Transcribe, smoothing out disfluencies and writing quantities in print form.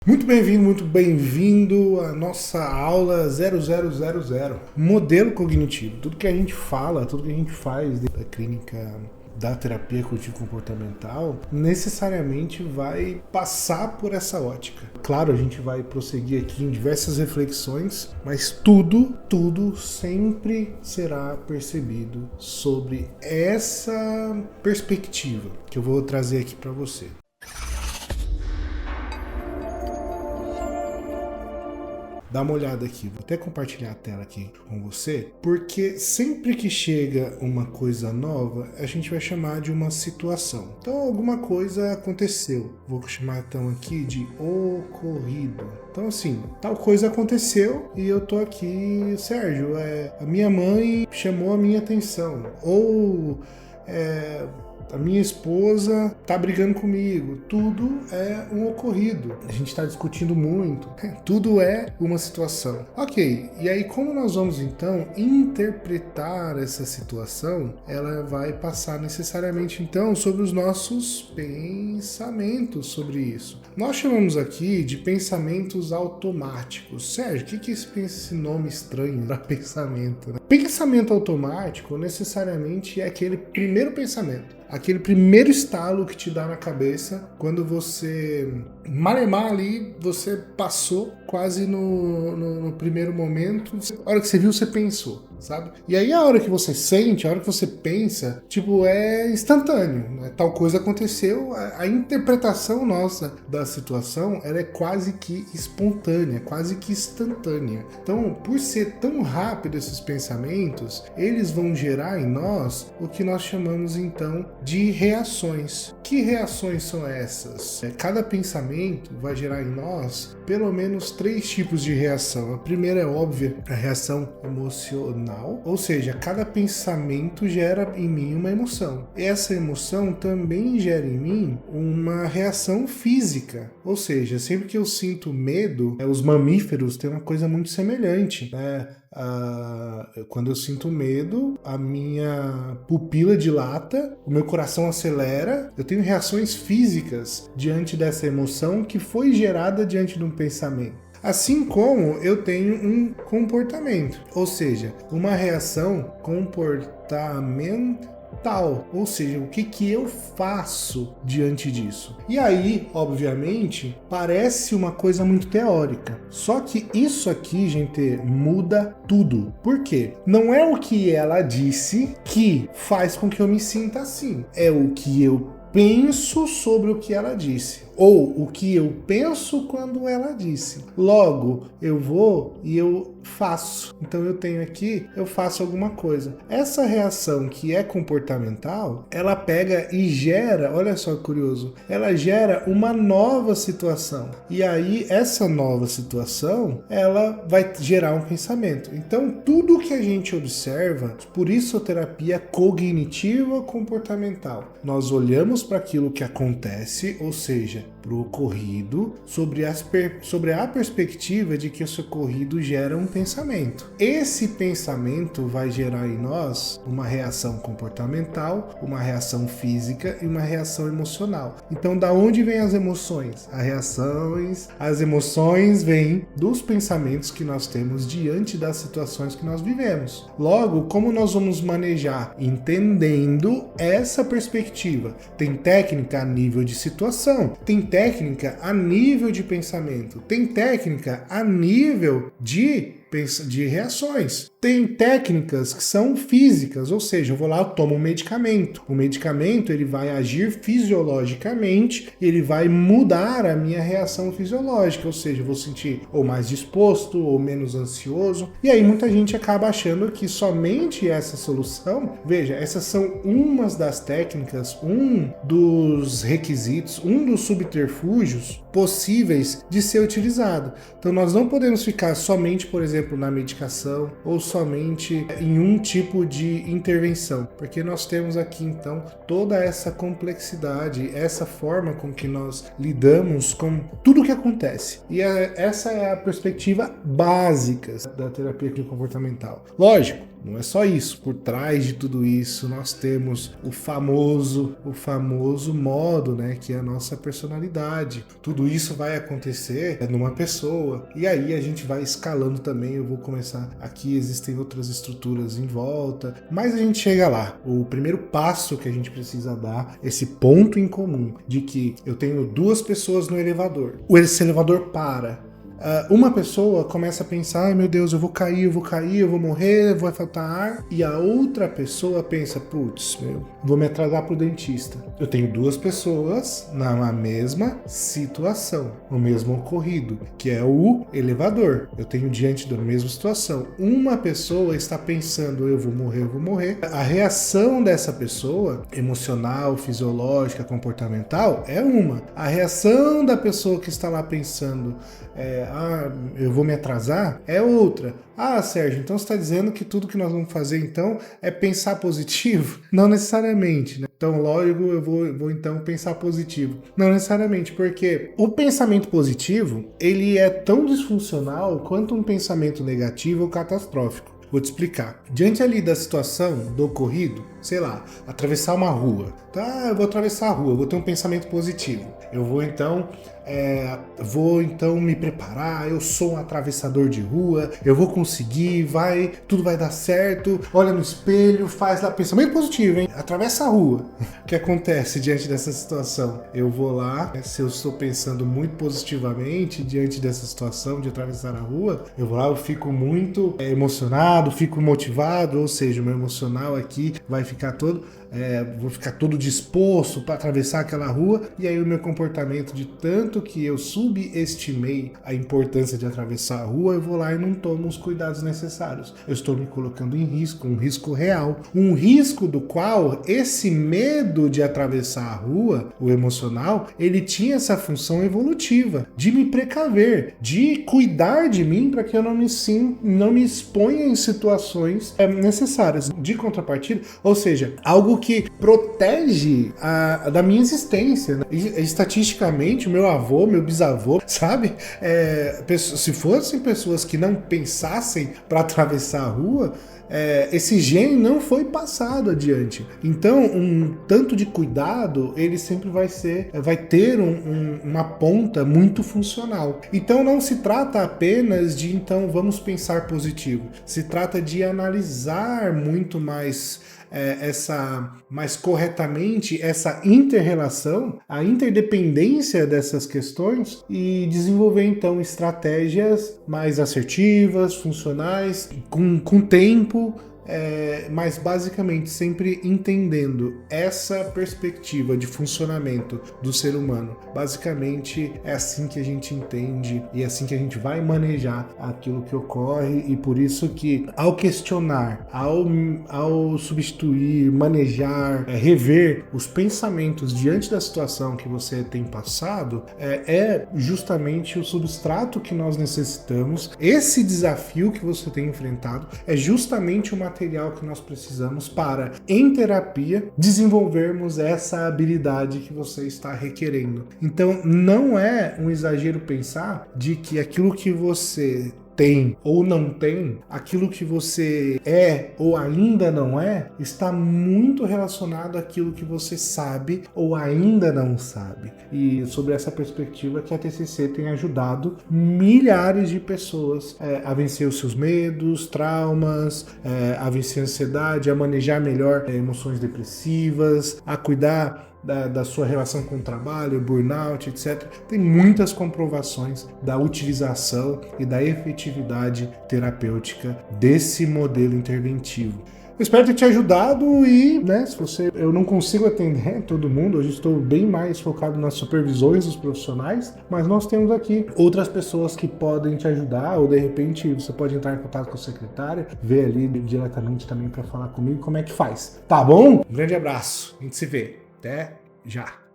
Muito bem-vindo à nossa aula 0000, modelo cognitivo. Tudo que a gente fala, tudo que a gente faz da clínica da terapia cognitivo-comportamental necessariamente vai passar por essa ótica. Claro, a gente vai prosseguir aqui em diversas reflexões, mas tudo sempre será percebido sobre essa perspectiva que eu vou trazer aqui para você. Dá uma olhada aqui, vou até compartilhar a tela aqui com você, porque sempre que chega uma coisa nova, a gente vai chamar de uma situação. Então, alguma coisa aconteceu. Vou chamar então aqui de ocorrido. Então, assim, tal coisa aconteceu e eu tô aqui, Sérgio, a minha mãe chamou a minha atenção. Ou a minha esposa tá brigando comigo. Tudo é um ocorrido. A gente está discutindo muito. Tudo é uma situação. Ok, e aí como nós vamos então interpretar essa situação? Ela vai passar necessariamente então sobre os nossos pensamentos sobre isso. Nós chamamos aqui de pensamentos automáticos. Sérgio, o que é esse nome estranho para pensamento? Né? Pensamento automático necessariamente é aquele primeiro pensamento. Aquele primeiro estalo que te dá na cabeça quando você, malemar ali, você passou quase no primeiro momento. A hora que você viu, você pensou, sabe? E aí a hora que você sente, a hora que você pensa, tipo, é instantâneo, né? Tal coisa aconteceu, a interpretação nossa da situação, ela é quase que espontânea, quase que instantânea. Então, por ser tão rápido esses pensamentos, eles vão gerar em nós o que nós chamamos então de reações. Que reações são essas? Cada pensamento vai gerar em nós pelo menos 3 tipos de reação. A primeira é óbvia, a reação emocional, ou seja, cada pensamento gera em mim uma emoção. Essa emoção também gera em mim uma reação física, ou seja, sempre que eu sinto medo, os mamíferos têm uma coisa muito semelhante, né? Quando eu sinto medo, a minha pupila dilata, o meu coração acelera, eu tenho reações físicas diante dessa emoção que foi gerada diante de um pensamento. Assim como eu tenho um comportamento, ou seja, uma reação comportamental, ou seja, o que eu faço diante disso. E aí, obviamente, parece uma coisa muito teórica. Só que isso aqui, gente, muda tudo. Por quê? Não é o que ela disse que faz com que eu me sinta assim. É o que eu penso sobre o que ela disse. Ou o que eu penso quando ela disse. Logo, eu vou e eu faço. Então eu tenho aqui, eu faço alguma coisa. Essa reação que é comportamental, ela pega e gera, olha só que curioso, ela gera uma nova situação. E aí essa nova situação, ela vai gerar um pensamento. Então tudo que a gente observa, por isso a terapia cognitiva comportamental. Nós olhamos para aquilo que acontece, ou seja, para o ocorrido, sobre a perspectiva de que esse ocorrido gera um pensamento. Esse pensamento vai gerar em nós uma reação comportamental, uma reação física e uma reação emocional. Então, da onde vêm as emoções? As emoções vêm dos pensamentos que nós temos diante das situações que nós vivemos. Logo, como nós vamos manejar? Entendendo essa perspectiva. Tem técnica a nível de situação, tem técnica a nível de pensamento, tem técnica a nível de reações. Tem técnicas que são físicas, ou seja, eu vou lá, eu tomo um medicamento. O medicamento ele vai agir fisiologicamente, ele vai mudar a minha reação fisiológica, ou seja, eu vou sentir ou mais disposto ou menos ansioso. E aí muita gente acaba achando que somente essa solução, veja, essas são umas das técnicas, um dos requisitos, um dos subterfúgios possíveis de ser utilizado. Então nós não podemos ficar somente, por exemplo, na medicação ou somente em um tipo de intervenção, porque nós temos aqui então toda essa complexidade, essa forma com que nós lidamos com tudo o que acontece. E essa é a perspectiva básica da terapia comportamental. Lógico, Não é só isso. Por trás de tudo isso, nós temos o famoso modo, né, que é a nossa personalidade. Tudo isso vai acontecer numa pessoa. E aí a gente vai escalando também. Eu vou começar aqui, existem outras estruturas em volta, mas a gente chega lá. O primeiro passo que a gente precisa dar, esse ponto em comum de que eu tenho duas pessoas no elevador. Esse elevador para. Uma pessoa começa a pensar, ai meu Deus, eu vou cair, eu vou morrer, vai faltar ar. E a outra pessoa pensa, putz, vou me atrasar pro dentista. Eu tenho duas pessoas na mesma situação, no mesmo ocorrido, que é o elevador. Eu tenho diante da mesma situação. Uma pessoa está pensando, eu vou morrer. A reação dessa pessoa, emocional, fisiológica, comportamental, é uma. A reação da pessoa que está lá pensando, eu vou me atrasar, é outra. Sérgio, então você está dizendo que tudo que nós vamos fazer então é pensar positivo? Não necessariamente, né? Então, lógico, eu vou então pensar positivo. Não necessariamente, porque o pensamento positivo, ele é tão disfuncional quanto um pensamento negativo ou catastrófico. Vou te explicar. Diante ali da situação, do ocorrido, sei lá, atravessar uma rua. Tá, eu vou atravessar a rua, eu vou ter um pensamento positivo. Eu vou então me preparar, eu sou um atravessador de rua, eu vou conseguir, tudo vai dar certo, olha no espelho, faz lá, pensamento positivo, hein? Atravessa a rua. O que acontece diante dessa situação? Eu vou lá, se eu estou pensando muito positivamente diante dessa situação de atravessar a rua, eu vou lá, eu fico muito emocionado, fico motivado, ou seja, o meu emocional aqui vai ficar vou ficar todo disposto para atravessar aquela rua, e aí o meu comportamento, de tanto que eu subestimei a importância de atravessar a rua, eu vou lá e não tomo os cuidados necessários. Eu estou me colocando em risco, um risco real, um risco do qual esse medo de atravessar a rua, o emocional, ele tinha essa função evolutiva, de me precaver, de cuidar de mim para que eu não me exponha em situações necessárias. De contrapartida, ou seja, algo que protege da minha existência, né? Estatisticamente, meu avô, meu bisavô, sabe? Se fossem pessoas que não pensassem para atravessar a rua, esse gene não foi passado adiante. Então, um tanto de cuidado, ele sempre vai ter uma ponta muito funcional. Então, não se trata apenas de, então, vamos pensar positivo. Se trata de analisar muito mais mais corretamente essa inter-relação, a interdependência dessas questões, e desenvolver então estratégias mais assertivas, funcionais, com tempo, mas basicamente sempre entendendo essa perspectiva de funcionamento do ser humano. Basicamente é assim que a gente entende e é assim que a gente vai manejar aquilo que ocorre, e por isso que ao questionar, ao substituir, manejar, rever os pensamentos diante da situação que você tem passado, é justamente o substrato que nós necessitamos. Esse desafio que você tem enfrentado é justamente o material que nós precisamos para, em terapia, desenvolvermos essa habilidade que você está requerendo. Então, não é um exagero pensar de que aquilo que você tem ou não tem, aquilo que você é ou ainda não é, está muito relacionado àquilo que você sabe ou ainda não sabe. E sobre essa perspectiva que a TCC tem ajudado milhares de pessoas a vencer os seus medos, traumas, a vencer a ansiedade, a manejar melhor emoções depressivas, a cuidar da sua relação com o trabalho, burnout, etc. Tem muitas comprovações da utilização e da efetividade terapêutica desse modelo interventivo. Eu espero ter te ajudado e, eu não consigo atender todo mundo, hoje estou bem mais focado nas supervisões dos profissionais, mas nós temos aqui outras pessoas que podem te ajudar, ou de repente você pode entrar em contato com a secretária, ver ali diretamente também para falar comigo como é que faz. Tá bom? Um grande abraço, a gente se vê. Até já!